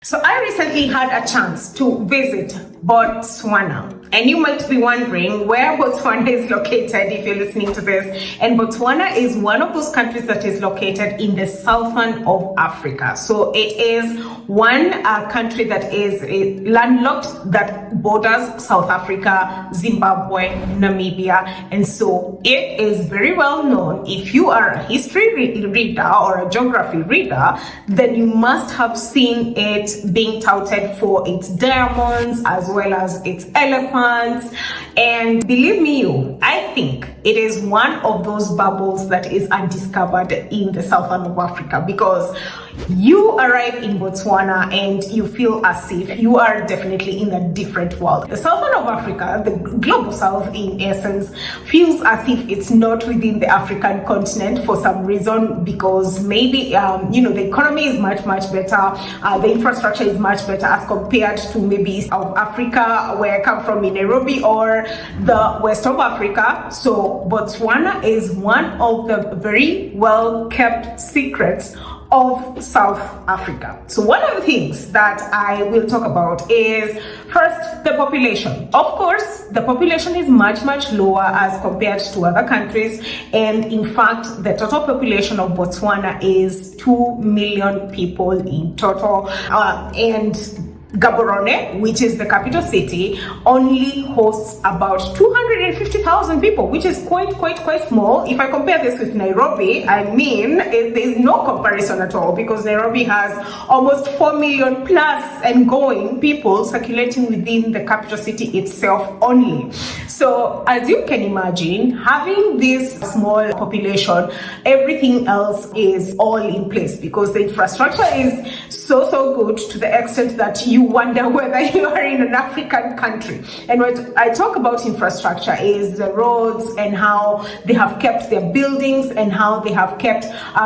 So I recently had a chance to visit Botswana. And you might be wondering where Botswana is located if you're listening to this. And Botswana is one of those countries that is located in the southern of Africa. So it is one country that is landlocked that borders South Africa, Zimbabwe, Namibia. And so it is very well known. If you are a history reader or a geography reader, then you must have seen it being touted for its diamonds as well as its elephants. And believe me, I think it is one of those bubbles that is undiscovered in the southern of Africa, because you arrive in Botswana and you feel as if you are definitely in a different world. The southern of Africa, the global south in essence, feels as if it's not within the African continent for some reason, because maybe the economy is much better, the infrastructure is much better as compared to maybe South Africa, where I come from in Nairobi, or the west of Africa. So Botswana is one of the very well kept secrets of South Africa. So one of the things that I will talk about is first the population. Of course, the population is much lower as compared to other countries, and in fact the total population of Botswana is 2 million people in total, and Gaborone, which is the capital city, only hosts about 250,000 people, which is quite small. If I compare this with Nairobi, I mean, there's no comparison at all, because Nairobi has almost 4 million plus and going people circulating within the capital city itself only. So as you can imagine, having this small population, everything else is all in place, because the infrastructure is so good to the extent that you wonder whether you are in an African country. And what I talk about infrastructure is the roads and how they have kept their buildings and how they have kept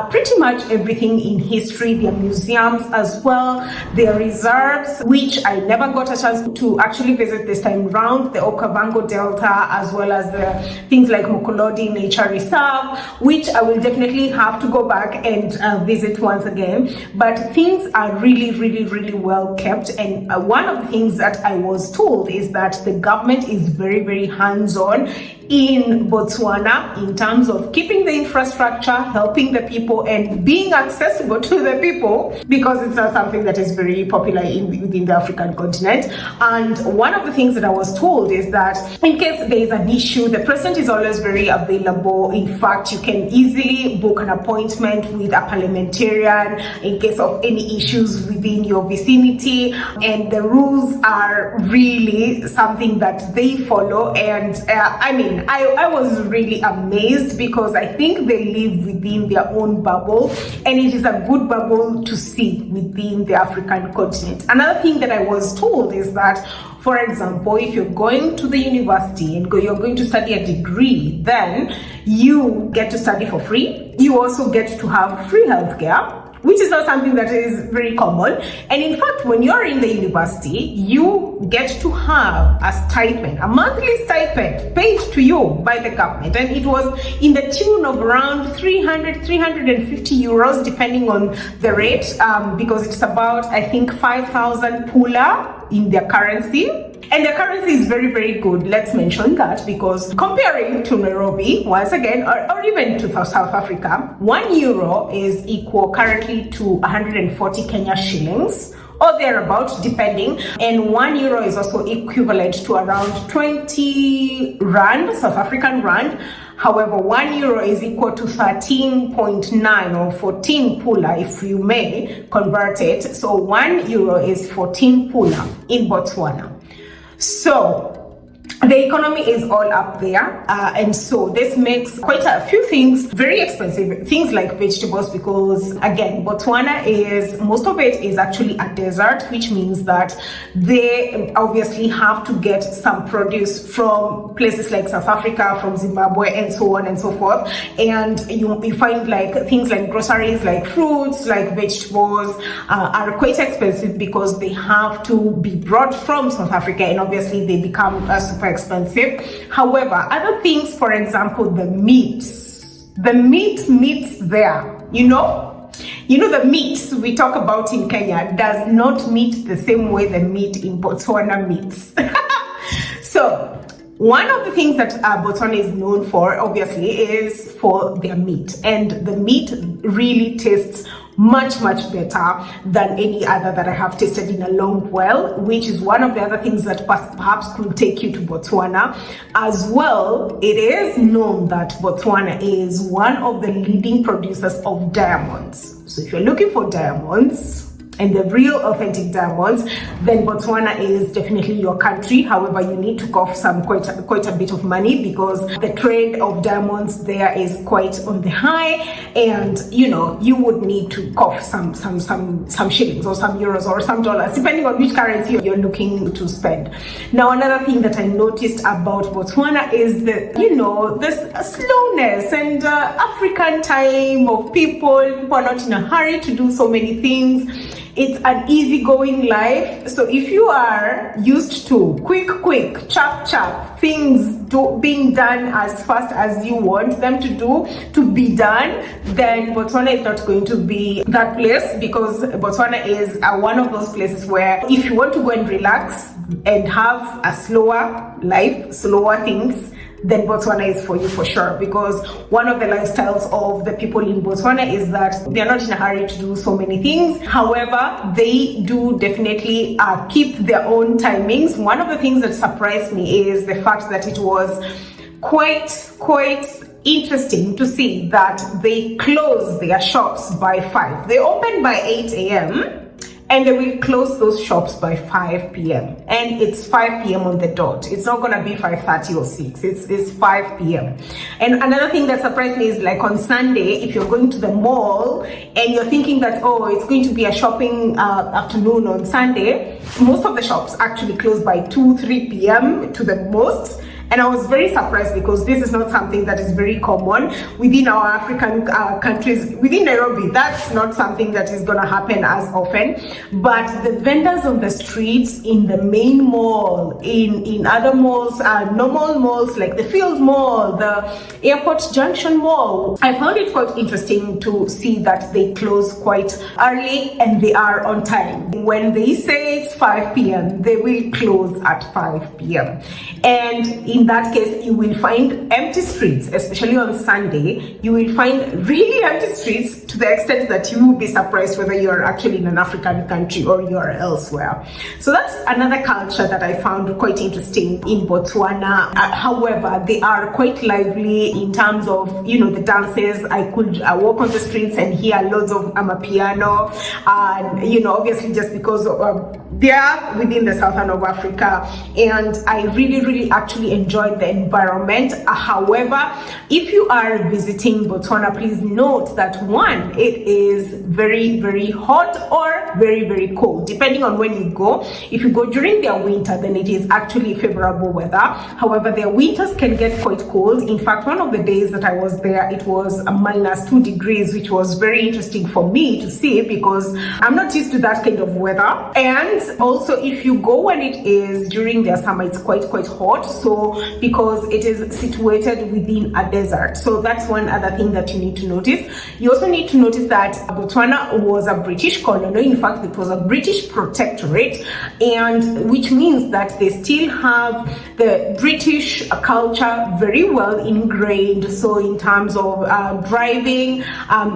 pretty much everything in history, their museums as well, their reserves, which I never got a chance to actually visit this time round, the Okavango Delta, as well as the things like Mokolodi Nature Reserve, which I will definitely have to go back and visit once again. But things are really well kept, and one of the things that I was told is that the government is very hands-on in Botswana in terms of keeping the infrastructure, helping the people, and being accessible to the people, because it's not something that is very popular within the African continent. And one of the things that I was told is that in case there is an issue, the president is always very available. In fact, you can easily book an appointment with a parliamentarian in case of any issues within your vicinity, and the rules are really something that they follow. And I was really amazed, because I think they live within their own bubble, and it is a good bubble to see within the African continent. Another thing that I was told is that, for example, if you're going to the university and you're going to study a degree, then you get to study for free. You also get to have free healthcare, which is not something that is very common. And in fact, when you're in the university, you get to have a stipend, a monthly stipend paid to you by the government. And it was in the tune of around 350 euros, depending on the rate, because it's about, I think, 5,000 pula in their currency. And the currency is very good, let's mention that, because comparing to Nairobi, once again, or even to South Africa, 1 euro is equal currently to 140 Kenya shillings, or thereabout, depending. And 1 euro is also equivalent to around 20 rand, South African rand. However, 1 euro is equal to 13.9 or 14 pula, if you may convert it. So 1 euro is 14 pula in Botswana. So the economy is all up there, and so this makes quite a few things very expensive, things like vegetables, because again, Botswana is, most of it is actually a desert, which means that they obviously have to get some produce from places like South Africa, from Zimbabwe, and so on and so forth. And you find like things like groceries, like fruits, like vegetables, are quite expensive, because they have to be brought from South Africa, and obviously they become super expensive. However, other things, for example, the meats there, You know, the meat we talk about in Kenya does not meet the same way the meat in Botswana meets. So, one of the things that Botswana is known for, obviously, is for their meat. And the meat really tastes much better than any other that I have tasted in a long while, which is one of the other things that perhaps could take you to Botswana. As well, it is known that Botswana is one of the leading producers of diamonds. So if you're looking for diamonds, and the real authentic diamonds, then Botswana is definitely your country. However, you need to cough quite a bit of money, because the trade of diamonds there is quite on the high, and you know, you would need to cough some shillings or some euros or some dollars, depending on which currency you're looking to spend. Now, another thing that I noticed about Botswana is the slowness and African time of people. People are not in a hurry to do so many things. It's an easygoing life. So if you are used to quick, chap, things being done as fast as you want them to be done, then Botswana is not going to be that place, because Botswana is one of those places where if you want to go and relax and have a slower life, slower things, then Botswana is for you for sure. Because one of the lifestyles of the people in Botswana is that they're not in a hurry to do so many things. However, they do definitely keep their own timings. One of the things that surprised me is the fact that it was quite interesting to see that they close their shops by 5. They open by 8 a.m. and they will close those shops by 5 p.m. And it's 5 p.m. on the dot. It's not gonna be 5:30 or 6. It's 5 p.m. And another thing that surprised me is, like, on Sunday, if you're going to the mall and you're thinking that, oh, it's going to be a shopping afternoon on Sunday, most of the shops actually close by 2-3 p.m. to the most. And I was very surprised, because this is not something that is very common within our African countries. Within Nairobi, that's not something that is going to happen as often. But the vendors on the streets, in the main mall, in other malls, normal malls like the Field Mall, the Airport Junction Mall, I found it quite interesting to see that they close quite early and they are on time. When they say it's 5 p.m., they will close at 5 p.m. And in that case, you will find empty streets, especially on Sunday. You will find really empty streets, to the extent that you will be surprised whether you're actually in an African country or you're elsewhere. So that's another culture that I found quite interesting in Botswana. However, they are quite lively in terms of, you know, the dances. I could walk on the streets and hear loads of amapiano, and, you know, obviously just because they are within the southern of Africa, and I really actually enjoyed the environment. However, if you are visiting Botswana, please note that, one, it is very hot or very cold, depending on when you go. If you go during their winter, then it is actually favorable weather. However, their winters can get quite cold. In fact, one of the days that I was there, it was -2 degrees, which was very interesting for me to see, because I'm not used to that kind of weather. And also, if you go when it is during their summer, it's quite hot. So because it is situated within a desert. So that's one other thing that you need to notice. You also need to notice that Botswana was a British colony. In fact, it was a British protectorate, and which means that they still have the British culture very well ingrained. So in terms of driving,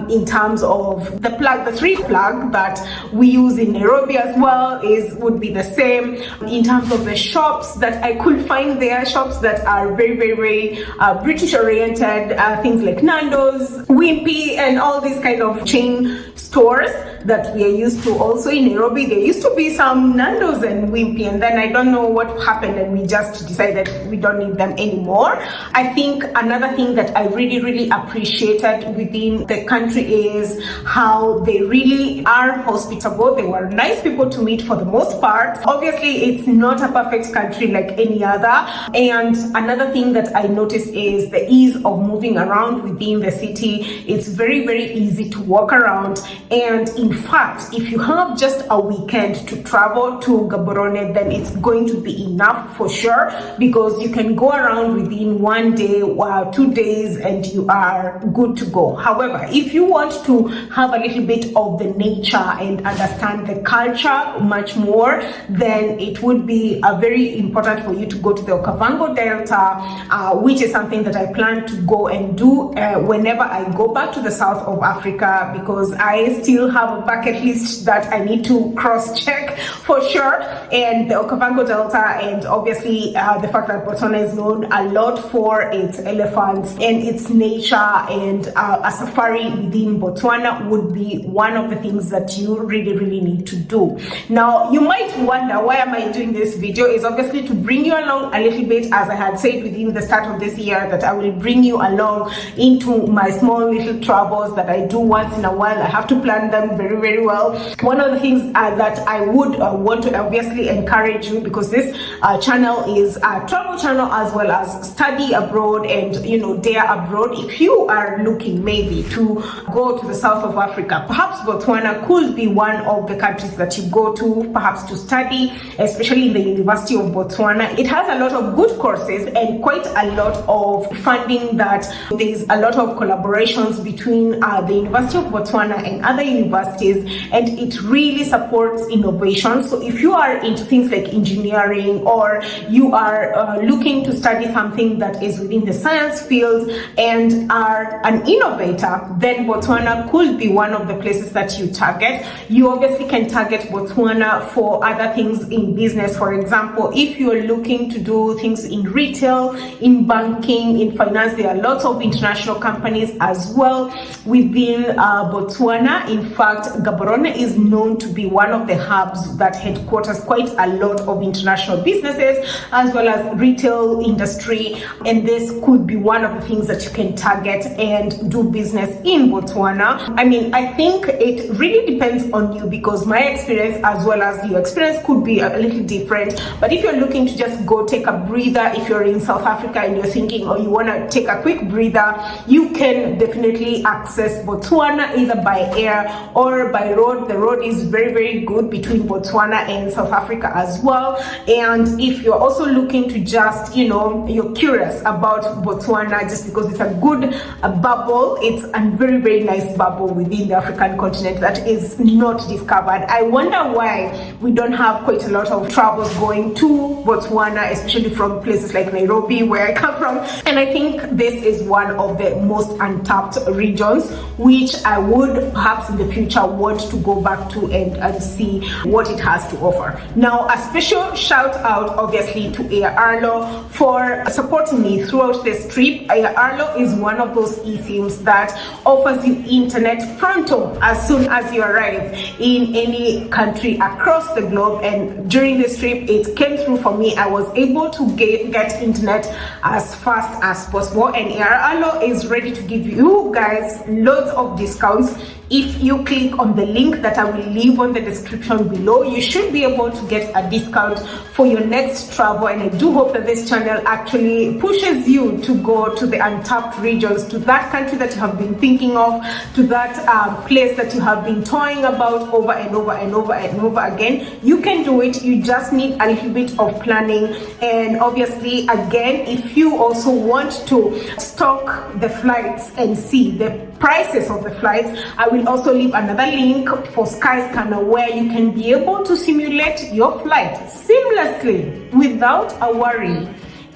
in terms of the plug, the 3 plug that we use in Nairobi as well would be the same. In terms of the shops that I could find there, shops that are very British oriented, things like Nando's, Wimpy, and all these kind of chain stores that we are used to. Also in Nairobi, there used to be some Nando's and Wimpy, and then I don't know what happened, and we just decided we don't need them anymore. I think another thing that I really appreciated within the country is how they really are hospitable. They were nice people to meet for the most part. Obviously, it's not a perfect country like any other. And another thing that I noticed is the ease of moving around within the city. It's very easy to walk around. And in fact, if you have just a weekend to travel to Gaborone, then it's going to be enough for sure, because you can go around within 1 day or 2 days and you are good to go. However, if you want to have a little bit of the nature and understand the culture much more, then it would be very important for you to go to the Okavango Delta, which is something that I plan to go and do whenever I go back to the south of Africa, because I still have a bucket list that I need to cross-check for sure. And the Okavango Delta, and obviously the fact that Botswana is known a lot for its elephants and its nature, and a safari within Botswana would be one of the things that you really need to do. Now, you might wonder, why am I doing this video? Is obviously to bring you along a little bit, as I had said within the start of this year, that I will bring you along into my small little travels that I do once in a while. I have to plan them very well. One of the things that I would want to obviously encourage you, because this channel is a travel channel as well as study abroad and dare abroad. If you are looking maybe to go to the south of Africa, perhaps Botswana could be one of the countries that you go to perhaps to study, especially in the University of Botswana. It has a lot of good courses and quite a lot of funding, that there's a lot of collaborations between the University of Botswana and other universities, and it really supports innovation. So if you are into things like engineering, or you are looking to study something that is within the science field and are an innovator, then Botswana could be one of the places that you target. You obviously can target Botswana for other things in business. For example, if you're looking to do things in retail, in banking, in finance, there are lots of international companies as well within Botswana. In fact, Gaborone is known to be one of the hubs that headquarters quite a lot of international businesses as well as retail industry, and this could be one of the things that you can target and do business in Botswana. I mean, I think it really depends on you, because my experience as well as your experience could be a little different. But if you're looking to just go take a breather, if you're in South Africa and you're thinking, or you want to take a quick breather, you can definitely access Botswana either by air or by road. The road is very good between Botswana and South Africa as well. And if you're also looking to just, you're curious about Botswana just because it's a good bubble, it's a very nice bubble within the African continent that is not discovered. I wonder why we don't have quite a lot of travels going to Botswana, especially from places like Nairobi, where I come from. And I think this is one of the most untapped regions, which I would perhaps in the future want to go back to and see what it has to offer. Now, a special shout out obviously to Air Arlo for supporting me throughout this trip. Air Arlo is one of those eSIMs that offers you internet pronto as soon as you arrive in any country across the globe, and during this trip it came through for me. I was able to get internet as fast as possible, and Air Arlo is ready to give you guys loads of discounts. If you click on the link that I will leave on the description below, you should be able to get a discount for your next travel. And I do hope that this channel actually pushes you to go to the untapped regions, to that country that you have been thinking of, to that place that you have been toying about over and over again. You can do it. You just need a little bit of planning. And obviously, again, if you also want to stock the flights and see the prices of the flights, I will also leave another link for Skyscanner, where you can be able to simulate your flight seamlessly without a worry,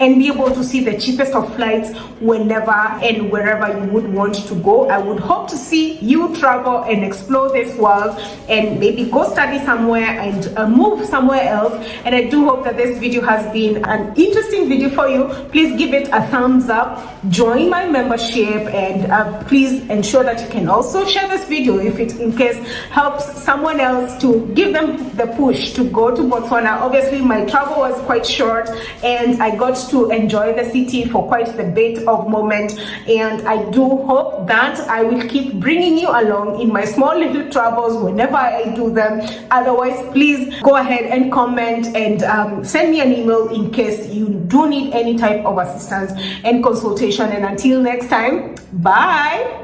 and be able to see the cheapest of flights whenever and wherever you would want to go. I would hope to see you travel and explore this world, and maybe go study somewhere and move somewhere else. And I do hope that this video has been an interesting video for you. Please give it a thumbs up, join my membership, and please ensure that you can also share this video if it in case helps someone else, to give them the push to go to Botswana. Obviously, my travel was quite short and I got to enjoy the city for quite the bit of moment, and I do hope that I will keep bringing you along in my small little travels whenever I do them. Otherwise, please go ahead and comment and send me an email in case you do need any type of assistance and consultation. And until next time, bye.